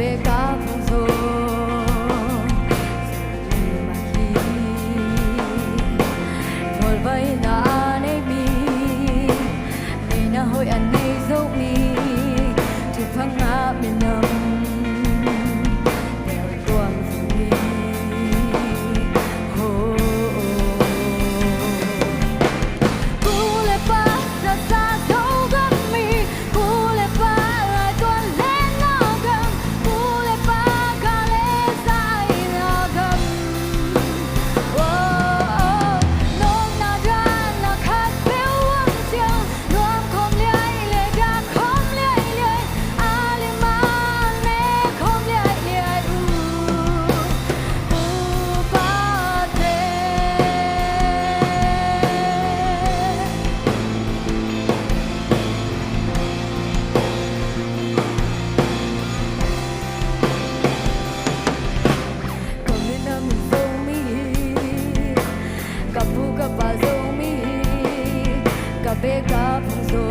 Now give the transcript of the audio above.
Kabeka Puzo Mahi Thol vai na nei mi Nei na hoi an nei dấu mi Tu phang ngã miền nam Đèo tuang dòng mi Ho Cu le pa ra xa dấu gấp mi Cu le pa lại tuan lên nó gầm Cu le pa ca lê sai nó gầm Nôm na ra na khát phiêu âm chiều Nuông không liai lệ ra không liai liai A li ma nè không liai liai ba tê Kamina mi dấu mi Kapu kapa dấu mi Kabeka Puzo